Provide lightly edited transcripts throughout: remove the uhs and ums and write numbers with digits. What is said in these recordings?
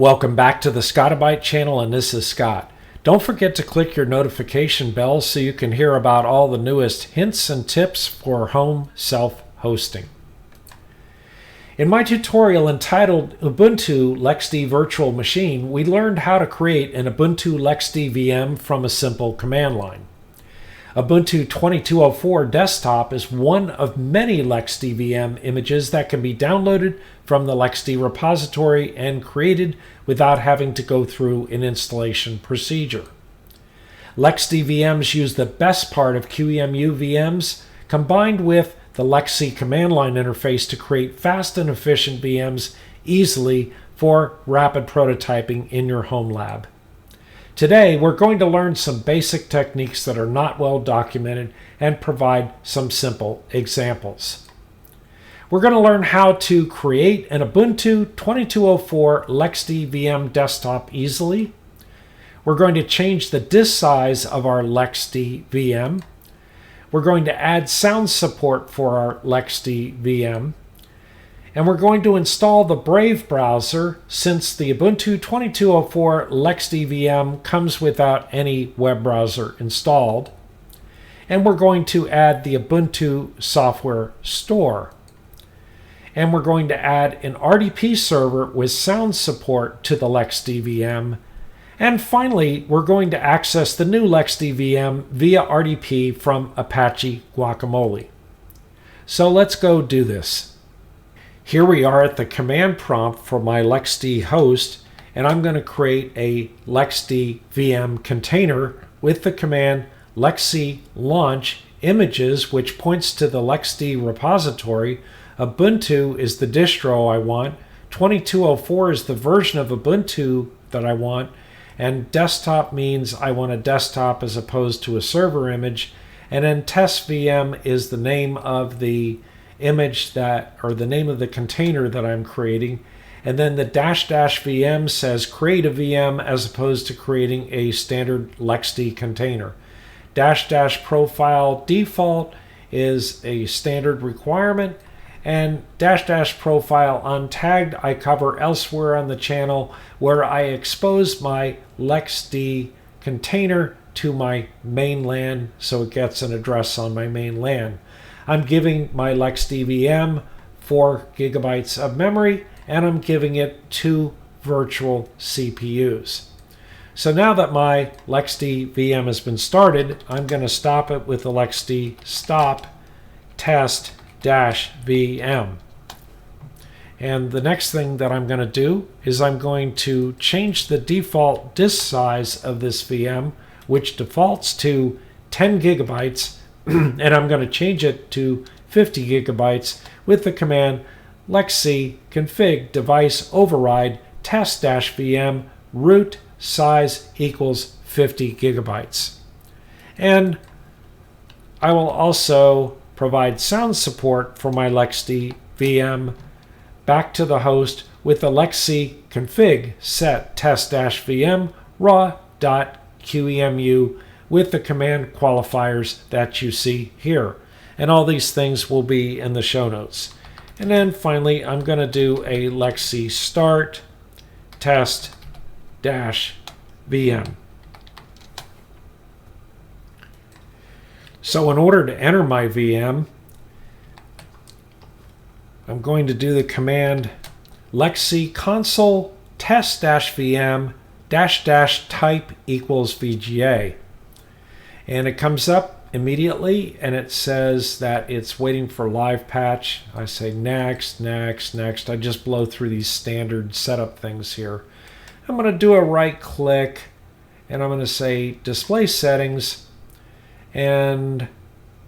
Welcome back to the Scotti-BYTE channel, and this is Scott. Don't forget to click your notification bell so you can hear about all the newest hints and tips for home self-hosting. In my tutorial entitled Ubuntu LXD Virtual Machine, we learned how to create an Ubuntu LXD VM from a simple command line. Ubuntu 2204 Desktop is one of many LXD VM images that can be downloaded from the LXD repository and created without having to go through an installation procedure. LXD VMs use the best part of QEMU VMs combined with the LXC command line interface to create fast and efficient VMs easily for rapid prototyping in your home lab. Today, we're going to learn some basic techniques that are not well documented and provide some simple examples. We're going to learn how to create an Ubuntu 2204 LXD VM desktop easily. We're going to change the disk size of our LXD VM. We're going to add sound support for our LXD VM. And we're going to install the Brave browser since the Ubuntu 2204 LXD VM comes without any web browser installed. And we're going to add the Ubuntu software store. And we're going to add an RDP server with sound support to the LXD VM. And finally, we're going to access the new LXD VM via RDP from Apache Guacamole. So let's go do this. Here we are at the command prompt for my LXD host, and I'm going to create a LXD VM container with the command LXC launch images, which points to the LXD repository. Ubuntu is the distro I want, 2204 is the version of Ubuntu that I want, and desktop means I want a desktop as opposed to a server image, and then test VM is the name of the image that, or the name of the container that I'm creating, and then the --VM says create a VM as opposed to creating a standard LXD container. --profile default is a standard requirement, and --profile untagged I cover elsewhere on the channel where I expose my LXD container to my main LAN so it gets an address on my main LAN. I'm giving my LXD VM 4 gigabytes of memory, and I'm giving it 2 virtual CPUs. So now that my LXD VM has been started, I'm going to stop it with the LXD stop test-VM. And the next thing that I'm going to do is I'm going to change the default disk size of this VM, which defaults to 10 gigabytes, and I'm going to change it to 50 gigabytes with the command LXC config device override test-VM root size equals 50 gigabytes. And I will also provide sound support for my LXD VM back to the host with the LXC config set test-VM raw.qemu with the command qualifiers that you see here. And all these things will be in the show notes. And then finally, I'm going to do a LXC start test-VM. So in order to enter my VM, I'm going to do the command LXC console test-VM --type equals VGA. And it comes up immediately and it says that it's waiting for live patch. I say next, next, next. I just blow through these standard setup things here. I'm going to do a right click and I'm going to say display settings and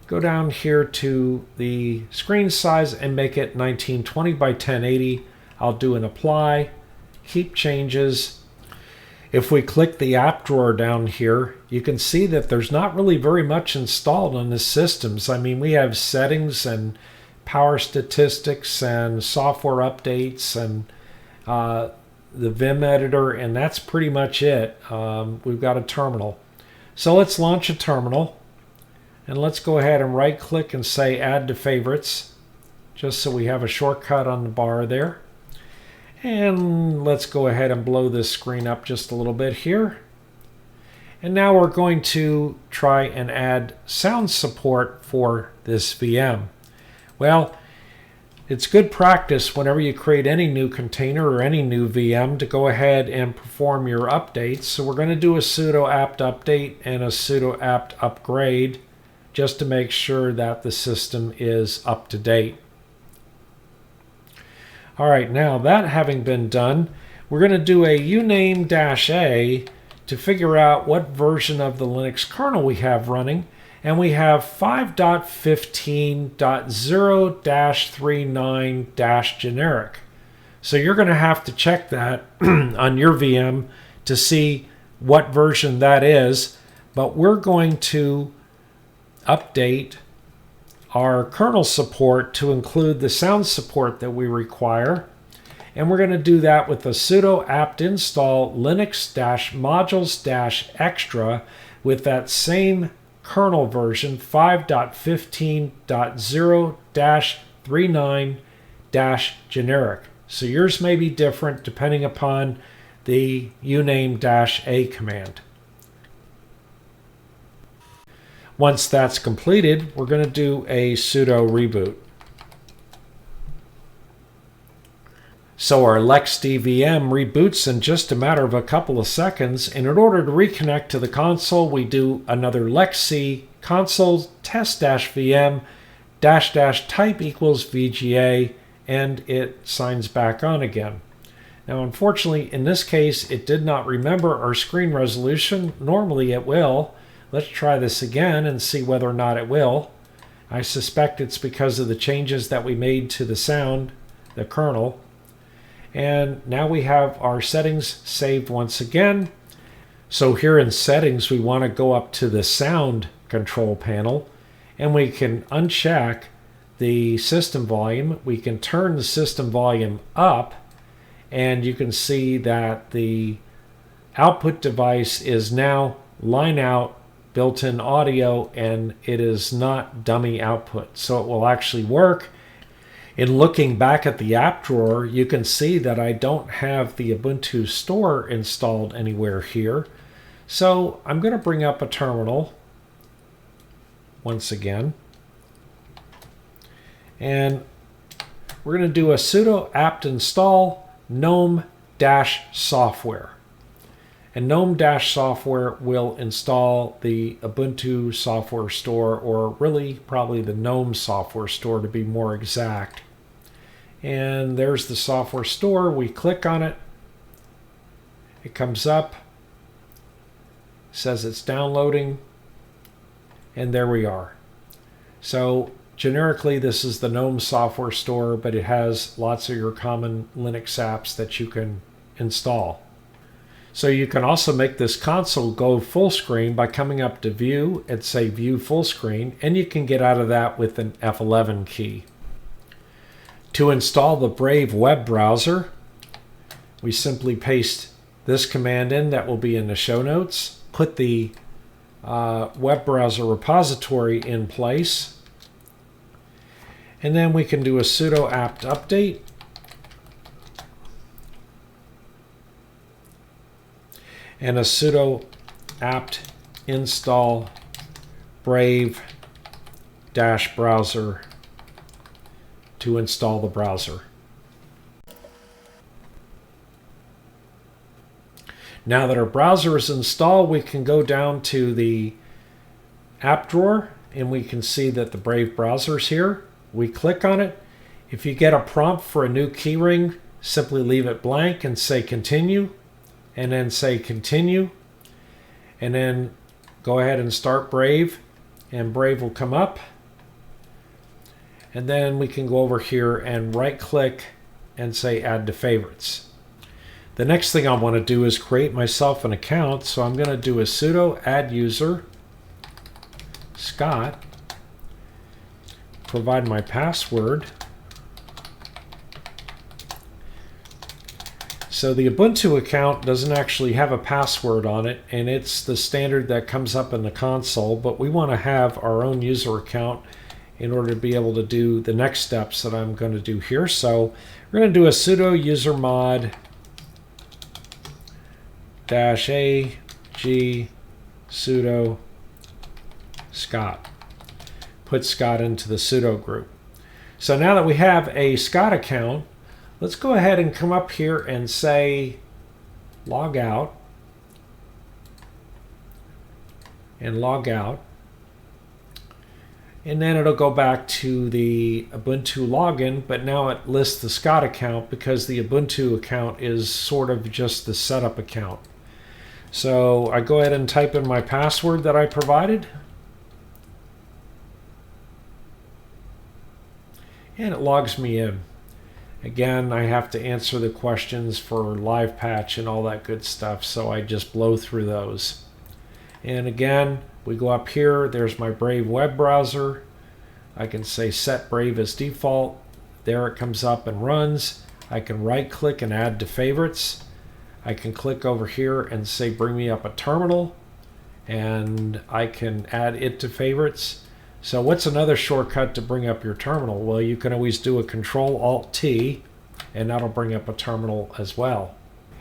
go down here to the screen size and make it 1920 by 1080. I'll do an apply, keep changes. If we click the app drawer down here, you can see that there's not really very much installed on the systems. I mean, we have settings and power statistics and software updates and the Vim editor, and that's pretty much it. We've got a terminal. So let's launch a terminal, and let's go ahead and right click and say add to favorites, just so we have a shortcut on the bar there. And let's go ahead and blow this screen up just a little bit here. And now we're going to try and add sound support for this VM. Well, it's good practice whenever you create any new container or any new VM to go ahead and perform your updates. So we're going to do a sudo apt update and a sudo apt upgrade just to make sure that the system is up to date. All right, now that having been done, we're going to do a uname-a to figure out what version of the Linux kernel we have running. And we have 5.15.0-39-generic. So you're going to have to check that on your VM to see what version that is. But we're going to update our kernel support to include the sound support that we require. And we're going to do that with the sudo apt install linux-modules-extra with that same kernel version 5.15.0-39-generic. So yours may be different depending upon the uname-a command. Once that's completed, we're going to do a sudo reboot. So our LXD VM reboots in just a matter of a couple of seconds, and in order to reconnect to the console, we do another LXC console test-vm --type equals VGA, and it signs back on again. Now, unfortunately, in this case, it did not remember our screen resolution. Normally it will. Let's try this again and see whether or not it will. I suspect it's because of the changes that we made to the sound, the kernel. And now we have our settings saved once again. So here in settings, we want to go up to the sound control panel, and we can uncheck the system volume. We can turn the system volume up, and you can see that the output device is now line out built-in audio, and it is not dummy output, so it will actually work. In looking back at the app drawer, you can see that I don't have the Ubuntu Store installed anywhere here. So I'm going to bring up a terminal once again. And we're going to do a sudo apt install gnome-software. And gnome-software will install the Ubuntu software store, or really probably the GNOME software store to be more exact. And there's the software store. We click on it. It comes up, says it's downloading, and there we are. So generically, this is the GNOME software store, but it has lots of your common Linux apps that you can install. So you can also make this console go full screen by coming up to View and say View Full Screen, and you can get out of that with an F11 key. To install the Brave web browser, we simply paste this command in that will be in the show notes, put the web browser repository in place, and then we can do a sudo apt update. And a sudo apt install brave-browser to install the browser. Now that our browser is installed, we can go down to the app drawer and we can see that the Brave browser is here. We click on it. If you get a prompt for a new keyring, simply leave it blank and say continue, and then say continue, and then go ahead and start Brave, and Brave will come up. And then we can go over here and right click and say add to favorites. The next thing I want to do is create myself an account, so I'm going to do a sudo add user Scott, provide my password. So the Ubuntu account doesn't actually have a password on it, and it's the standard that comes up in the console, but we want to have our own user account, in order to be able to do the next steps that I'm going to do here. So we're going to do a sudo usermod -a sudo Scott. Put Scott into the sudo group. So now that we have a Scott account, let's go ahead and come up here and say log out and log out. And then it'll go back to the Ubuntu login, but now it lists the Scott account because the Ubuntu account is sort of just the setup account. So I go ahead and type in my password that I provided. And it logs me in. Again, I have to answer the questions for live patch and all that good stuff, so I just blow through those. And again, we go up here, there's my Brave web browser. I can say set Brave as default. There it comes up and runs. I can right click and add to favorites. I can click over here and say bring me up a terminal, and I can add it to favorites. So what's another shortcut to bring up your terminal? Well, you can always do a Control-Alt-T, and that'll bring up a terminal as well.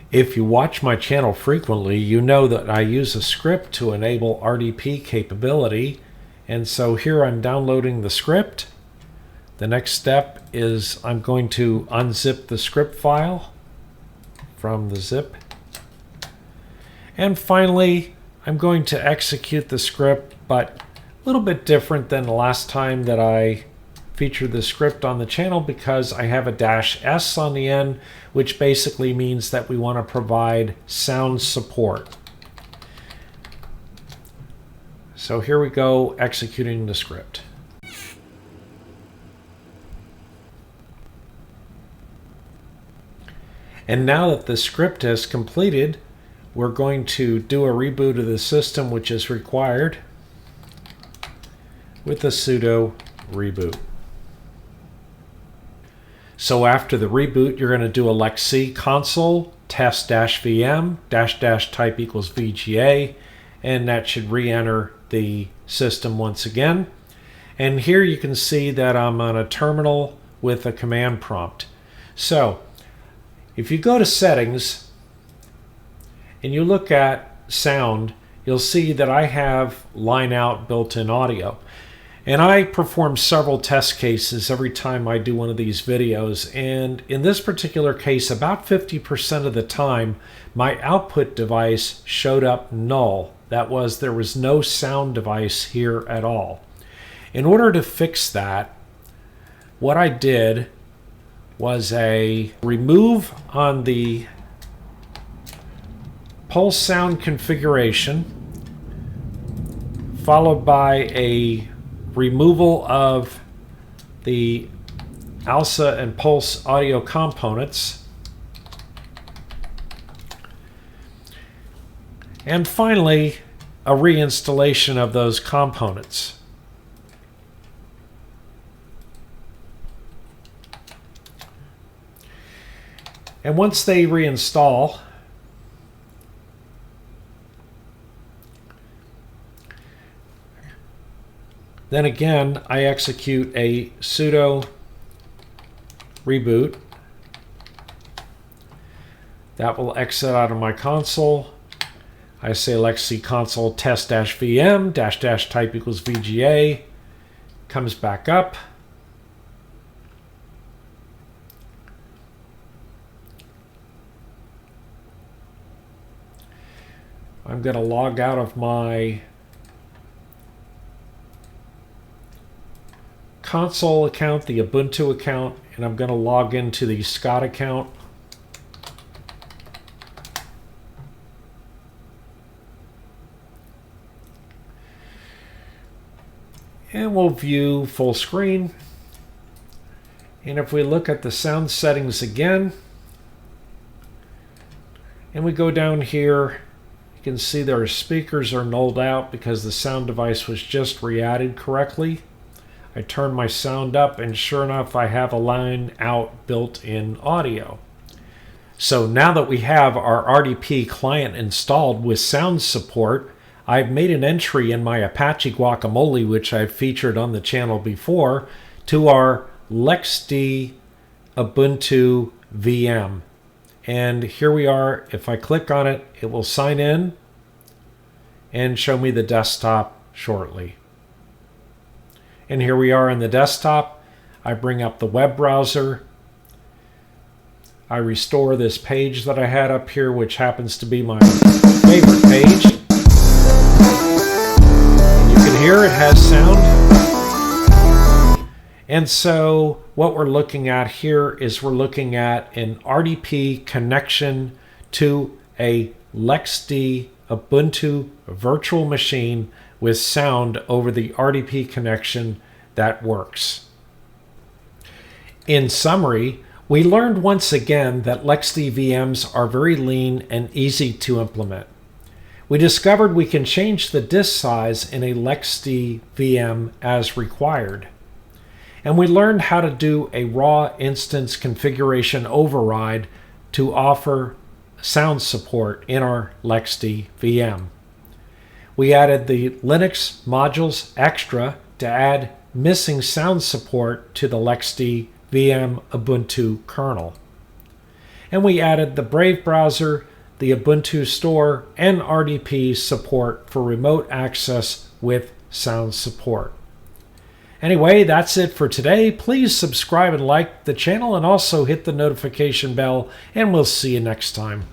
If you watch my channel frequently, you know that I use a script to enable RDP capability. And so here I'm downloading the script. The next step is I'm going to unzip the script file from the zip. And finally, I'm going to execute the script, but a little bit different than the last time that I featured the script on the channel, because I have a -s on the end, which basically means that we want to provide sound support. So here we go, executing the script. And now that the script is completed, we're going to do a reboot of the system, which is required with a sudo reboot. So after the reboot, you're going to do a LXC console test-vm --type equals VGA, and that should re-enter the system once again. And here you can see that I'm on a terminal with a command prompt. So if you go to settings and you look at sound, you'll see that I have line out built-in audio. And I perform several test cases every time I do one of these videos. And in this particular case, about 50% of the time, my output device showed up null. That was, there was no sound device here at all. In order to fix that, what I did was a remove on the pulse sound configuration, followed by a removal of the ALSA and pulse audio components, and finally a reinstallation of those components. And once they reinstall, then again, I execute a sudo reboot. That will exit out of my console. I say LXC console test-vm --type equals VGA. Comes back up. I'm going to log out of my console account, the Ubuntu account, and I'm going to log into the Scott account. And we'll view full screen. And if we look at the sound settings again, and we go down here, you can see their speakers are nulled out because the sound device was just re-added correctly. I turn my sound up, and sure enough, I have a line out built-in audio. So now that we have our RDP client installed with sound support, I've made an entry in my Apache Guacamole, which I've featured on the channel before, to our LXD Ubuntu VM. And here we are. If I click on it, it will sign in and show me the desktop shortly. And here we are in the desktop. I bring up the web browser. I restore this page that I had up here, which happens to be my favorite page. And you can hear it has sound. And so what we're looking at here is we're looking at an RDP connection to a LXD Ubuntu Virtual Machine with sound over the RDP connection that works. In summary, we learned once again that LXD VMs are very lean and easy to implement. We discovered we can change the disk size in a LXD VM as required. And we learned how to do a raw instance configuration override to offer sound support in our LXD VM. We added the Linux modules extra to add missing sound support to the LXD VM Ubuntu kernel. And we added the Brave browser, the Ubuntu store, and RDP support for remote access with sound support. Anyway, that's it for today. Please subscribe and like the channel and also hit the notification bell, and we'll see you next time.